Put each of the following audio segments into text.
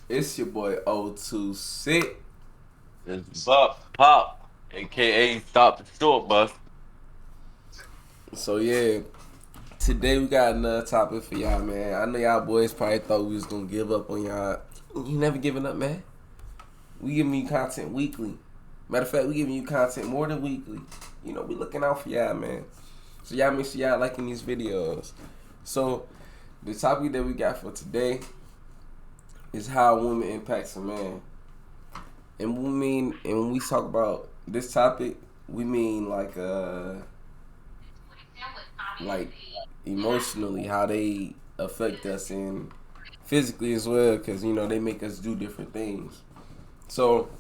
It's your boy O26. It's Buck Pop, aka Stop the Short Bus. So yeah, today we got another topic for y'all, man. I know y'all boys probably thought we was gonna give up on y'all. You never giving up, man. We giving you content weekly. Matter of fact, we giving you content more than weekly. You know, we looking out for y'all, man. So y'all make sure y'all liking these videos. So the topic that we got for today is how a woman impacts a man. And when we talk about this topic, we mean like emotionally how they affect us and physically as well, because you know they make us do different things. So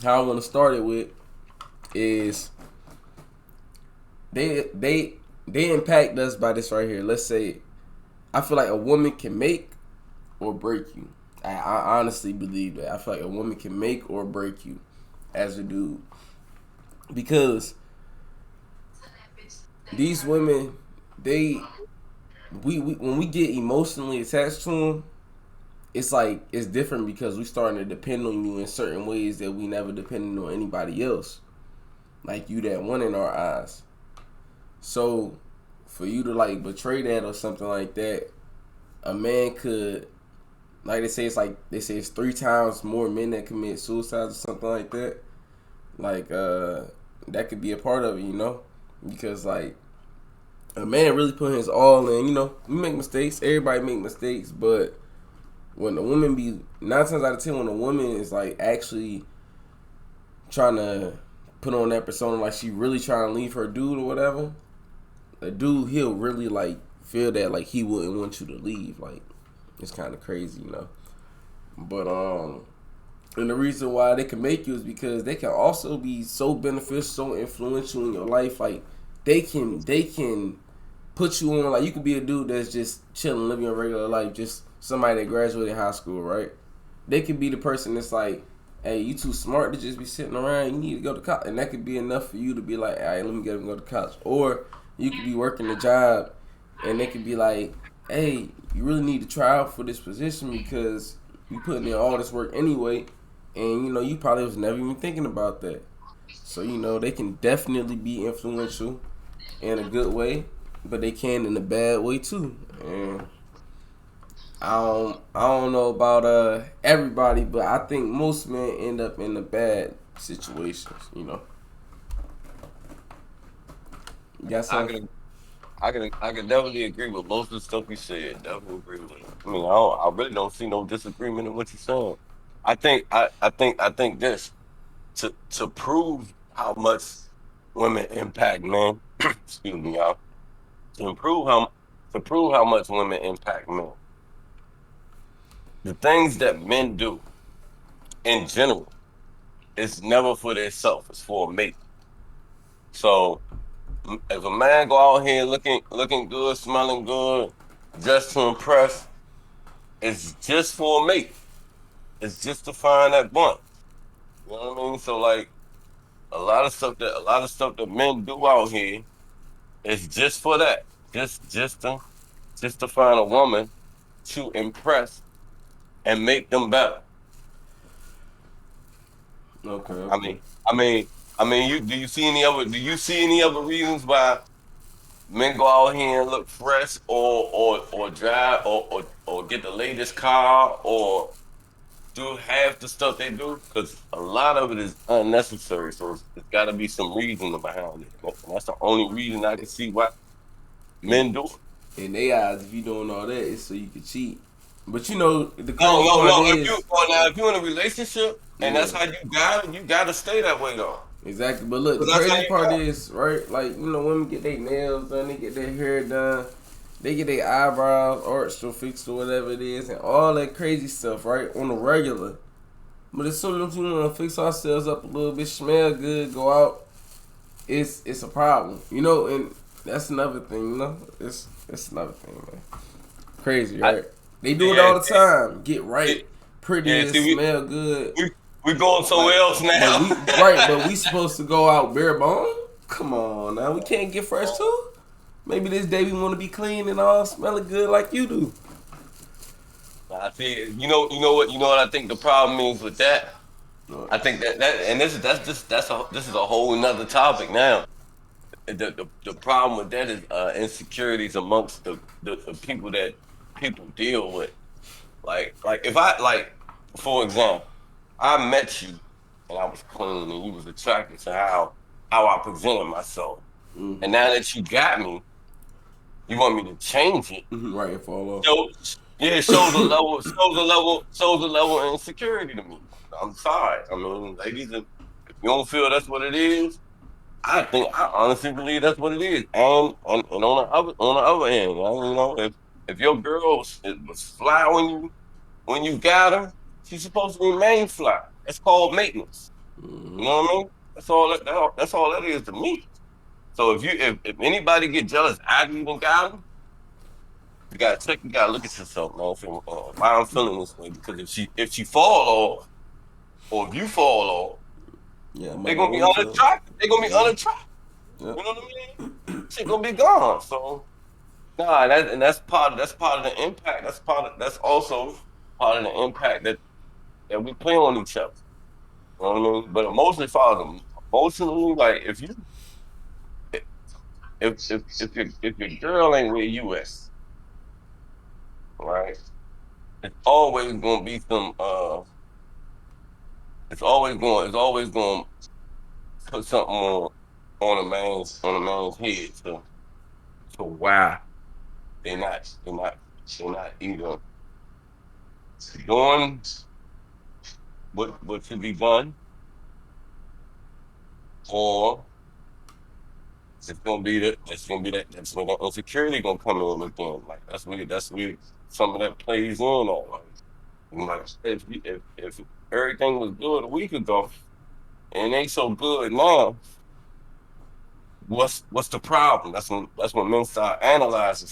how I want to start it with is they they they impact us by this right here. Let's say I feel like a woman can make or break you. I honestly believe that. I feel like a woman can make or break you as a dude, because these women, they we when we get emotionally attached to them, it's like it's different because we starting to depend on you in certain ways that we never depended on anybody else. Like you that one in our eyes. So for you to like betray that or something like that, a man could, like they say it's 3 times more men that commit suicide or something like that. Like that could be a part of it, you know? Because like a man really put his all in, you know, we make mistakes, everybody make mistakes, but when a woman be 9 times out of 10 when a woman is like actually trying to put on that persona, like she really trying to leave her dude or whatever, a dude he'll really like feel that like he wouldn't want you to leave. Like it's kind of crazy, you know. But and the reason why they can make you is because they can also be so beneficial, so influential in your life. Like they can put you on, like you could be a dude that's just chilling, living a regular life, just somebody that graduated high school, right? They could be the person that's like, hey, you too smart to just be sitting around. You need to go to college, and that could be enough for you to be like, all right, let me get him go to college. Or you could be working a job, and they could be like, hey, you really need to try out for this position because you putting in all this work anyway, and you know you probably was never even thinking about that. So you know they can definitely be influential in a good way, but they can in a bad way too. And I don't know about everybody, but I think most men end up in the bad situations. You know, you got I something? can, I can definitely agree with most of the stuff you said. Definitely agree with it. I mean, I really don't see no disagreement in what you're saying. I think this to prove how much women impact men. Excuse me, y'all. To improve how to prove how much women impact men. The things that men do in general, it's never for themselves. It's for a mate. So if a man go out here looking good, smelling good, just to impress, it's just for a mate. It's just to find that blunt. You know what I mean? So like a lot of stuff that men do out here is just for that. Just to find a woman to impress and make them better. Okay, I okay. mean, I mean, do you see any other reasons why men go out here and look fresh or drive or get the latest car or do half the stuff they do? Because a lot of it is unnecessary. So it's got to be some reason behind it. And that's the only reason I can see why In men do it. in they eyes, if you doing all that, it's so you can cheat. But you know the No, crazy no, part no. If you is, well, now if you're in a relationship and yeah, that's how you gotta stay that way though. exactly. But look, the 'Cause that's how crazy you part got. is, right? Like you know, women get their nails done, they get their hair done, they get their eyebrows arched or fixed or whatever it is, and all that crazy stuff, right? On the regular. But as soon as we want to fix ourselves up a little bit, smell good, go out, it's a problem, you know. And that's another thing, you know. It's another thing, man. Crazy, I, right? They do it yeah, all the time. Get right, see, pretty, yeah. and See, we smell good. we we going somewhere Like, else but now. we right, but we supposed to go out bare bone. Come on, now we can't get fresh Oh, too. Maybe this day we want to be clean and all smelling good like you do. I see. You know what I think the problem is with that. Right. I think and this is a whole nother topic now. The problem with that is insecurities amongst the people that people deal with. Like if I like, for example, I met you and I was clean and you was attracted to how I presented myself. And Mm-hmm. now that you got me, you want me to change it. Mm-hmm. Right, and fall So yeah, it shows a level of insecurity to me. I'm sorry. I mean, ladies, if you don't feel that's what it is, I honestly believe that's what it is. And on the other end, if your girl was fly when you got her, she's supposed to remain fly. That's called maintenance. off. You Mm-hmm. know what I mean? That's all that is to me. So if anybody get jealous, I even got them. You gotta look at yourself, man. Why I'm feeling this way? Because if she fall off, or if you fall off, Yeah, I they're might not gonna be want each other. unattractive. They're gonna be Mm-hmm. unattractive. Yep. You know what I mean? Shit gonna be gone. So nah, that's part of the impact. That's also part of the impact that we play on each other. You know what I mean? But emotionally, father, emotionally, like if your girl ain't where you at, right? It's always gonna be some it's always going to put something on a man's head to why they're not either doing what should be done, or that's where the insecurity gonna come in again. Like that's where some of that plays in on. Like if everything was good a week ago and it ain't so good now, what's the problem? That's when men start analyzing.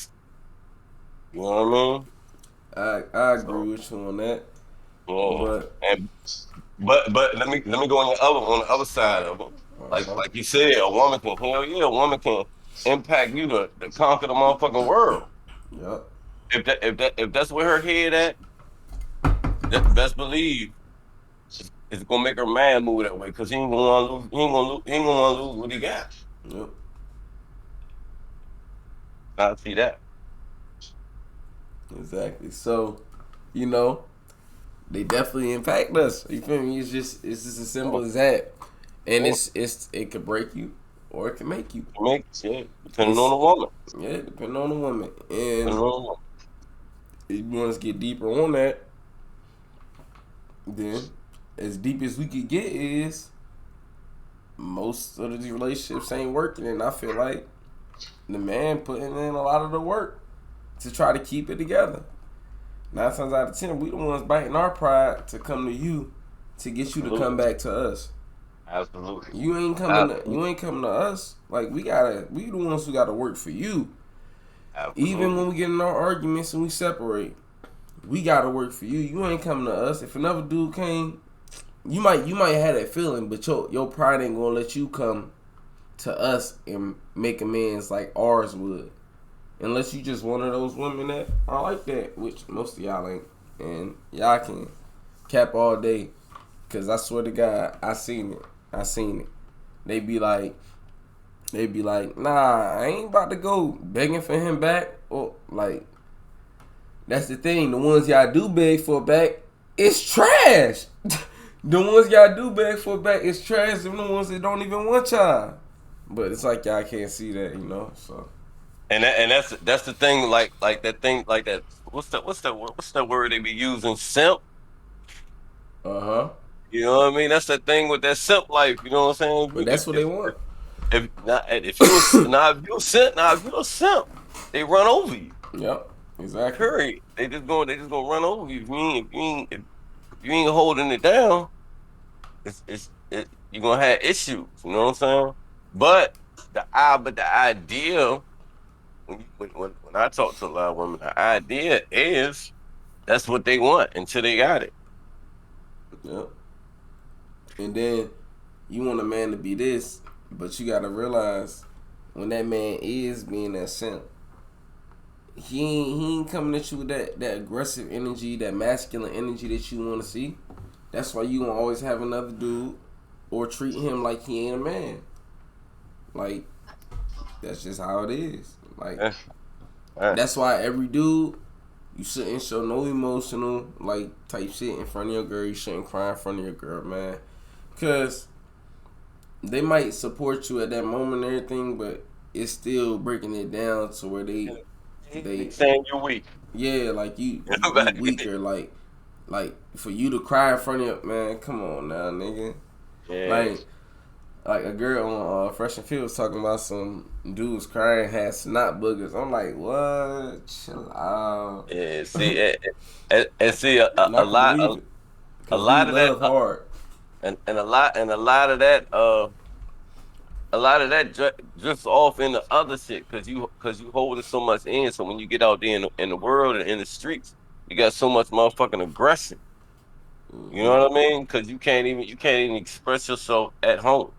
You know what I mean? I agree So with you on that, yeah, but and but let me go on the other side of it. Like uh-huh. like you said, a woman can impact you to conquer the motherfucking world. Yep. If that's where her head at, best believe it's gonna make her man move that way because he ain't gonna want to lose. He ain't gonna want to lose what he got. Yep. I see that. Exactly. So, you know, they definitely impact us. You feel me? It's just as simple Oh, as that. And yeah, it could break you or it can make you. it makes yeah, depending on It's the woman. yeah, depending on the woman. Depending And on the woman. if you want to get deeper on that, then as deep as we could get is most of the relationships ain't working, and I feel like the man putting in a lot of the work to try to keep it together. 9 times out of 10, we the ones biting our pride to come to you to get you to come Absolutely, back to us. absolutely, You ain't coming. You absolutely, ain't coming to us. Like we gotta. We the ones who gotta work for you. Even when absolutely. we get in our arguments and we separate, we gotta work for you. You ain't coming to us. If another dude came, you might have that feeling, but your pride ain't gonna let you come to us and make amends like ours would. Unless you just one of those women that are like that, which most of y'all ain't, and y'all can cap all day. Cause I swear to God, I seen it. I seen it. They be like, nah, I ain't about to go begging for him back. Or like, that's the thing. The ones y'all do beg for back, it's trash. The ones y'all do beg for back, it's trash. Them the ones that don't even want y'all. But it's like y'all can't see that, So And that's the thing. Like that thing. Like that. What's the word they be using? Simp. uh huh. You know what I mean? That's the thing with that simp life. You know what I'm But saying? that's what they want. If you a simp, they run over you. Yep. Exactly. Period. They just gonna run over you. If you ain't holding it down, you're gonna have issues. You know what I'm saying? But the idea when I talk to a lot of women, the idea is that's what they want until they got it. Yep. And then you want a man to be this, but you gotta realize when that man is being that simp, he ain't coming at you with that aggressive energy, that masculine energy that you want to see. That's why you gonna always have another dude or treat him like he ain't a man. Like that's just how it is. Like that's why every dude you shouldn't show no emotional like type shit in front of your girl. You shouldn't cry in front of your girl, man, because they might support you at that moment and everything, but it's still breaking it down to where they saying you're weak. yeah, like you weaker, like for you to cry in front of your man, come on now, nigga. Yeah. Like a girl on Fresh and Fit was talking about some dudes crying had snot boogers. I'm like, what? Chill out. Yeah, see, and see And I can believe it a because we lot of that, love hard. and a lot of that drifts off into other shit because you holding so much in. So when you get out there in the world and in the streets, you got so much motherfucking aggression. You Mm-hmm. know what I mean? Because you can't even express yourself at home,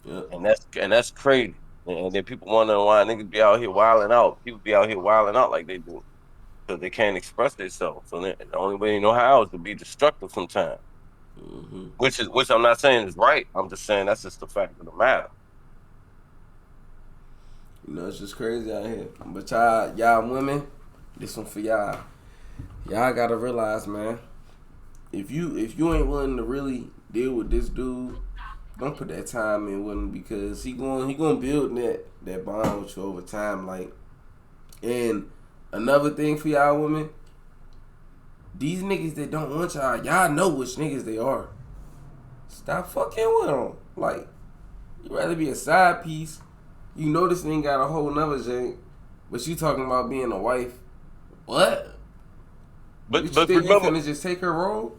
Yep. and that's crazy. And then people wonder why niggas be out here wilding out. People be out here wilding out like they do because they can't express themselves. So the only way you know how is to be destructive sometimes. Mm-hmm. Which I'm not saying is right. I'm just saying that's just the fact of the matter. You know, it's just crazy out here. But y'all women, this one for y'all. Y'all gotta realize, man, if you ain't willing to really deal with this dude, don't put that time in with him because he gonna build that bond with you over time. Like, and another thing for y'all women, these niggas that don't want y'all know which niggas they are. Stop fucking with them. Like, you rather be a side piece. You know this nigga got a whole nother jank, but you talking about being a wife. What? But You but think you remember, finna just take her role?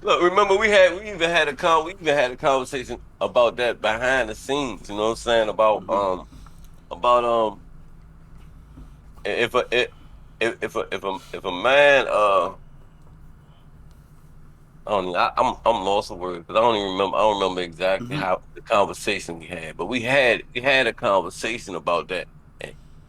look, remember we even had we even had a conversation about that behind the scenes. You know what I'm saying Mm-hmm. about if a if a man I don't know, I'm lost of words because I don't remember exactly Mm-hmm. how the conversation we had, but we had a conversation about that.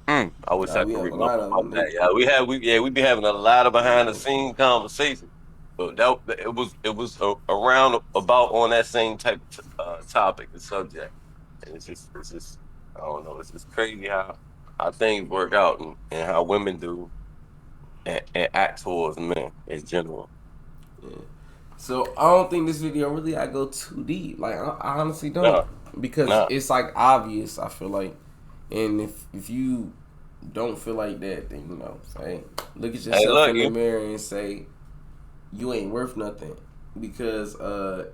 And, I wish Nah, I we could have a remember lot of about them, that. nigga. We be having a lot of behind the Mm-hmm. scene conversations, but it was around about on that same type of topic and subject, and it's just I don't know, it's just crazy how things work out and how women do and act towards men in general. Yeah. So I don't think this video really I go too deep. Like I honestly don't Nah, because nah. it's like obvious. I feel like, and if you don't feel like that, then you know, say look at Hey, yourself look, in the mirror and say you ain't worth nothing. Because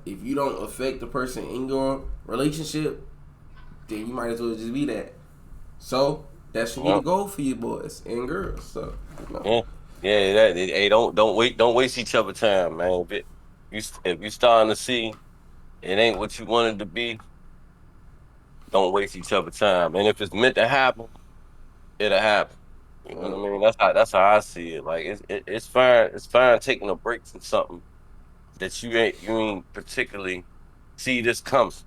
if you don't affect the person in your relationship, then you might as well just be that. So that should be the yeah. goal for you boys and girls. So you know. Yeah, yeah. Hey, don't waste each other time, man. If you starting to see it ain't what you wanted to be, don't waste each other time. And if it's meant to happen, it'll happen. You know Uh, what I mean? That's how I see it. Like it's fine taking a break from something that you ain't particularly see this comes.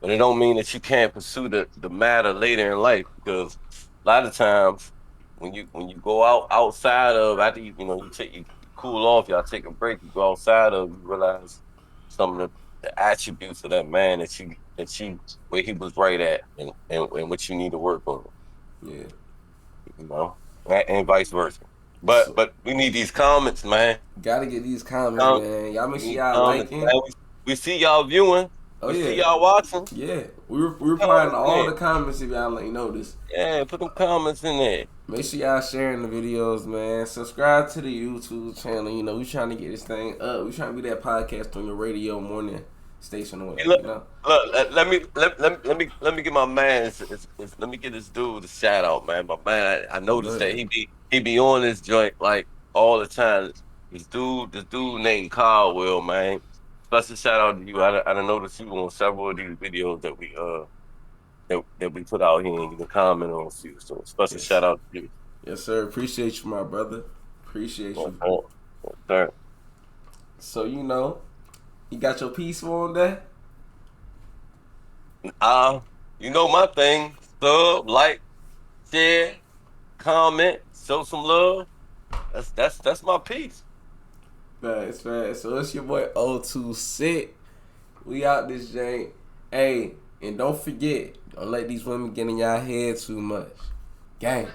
But it don't mean that you can't pursue the matter later in life because a lot of times when you go outside of after you know you cool off, y'all take a break, you go outside of you realize some of the attributes of that man that you where he was right at and what you need to work on, yeah. you know, and vice versa. So But we need these comments, man. gotta get these comments, man. Y'all make We sure need y'all comments, liking. man. We see y'all viewing. Oh We see yeah, y'all watching. yeah. We replying to Comments in all there. the comments if y'all ain't notice. Yeah, put them comments in there. Make sure y'all sharing the videos, man. Subscribe to the YouTube channel. You know, we trying to get this thing up. We trying to be that podcast on your radio morning station or Hey, whatever, you know? let me get my man. Let me get this dude a shout out, man. My man, I Go noticed that ahead. he be on this joint like all the time. This dude named Caldwell, man. Special shout out to you. I done noticed you on several of these videos that we put out here and you can comment on a few. So special Yes. shout out to you. Yes, sir. Appreciate you, my brother. Appreciate Yes, you. sir. Yes, sir. So, you know, you got your piece for him there? Uh, you know my thing. Sub, like, share. comment, show some love. That's my piece. Facts. So it's your boy O2 Sick. We out this jank. Hey, and don't forget, don't let these women get in y'all head too much. Gang.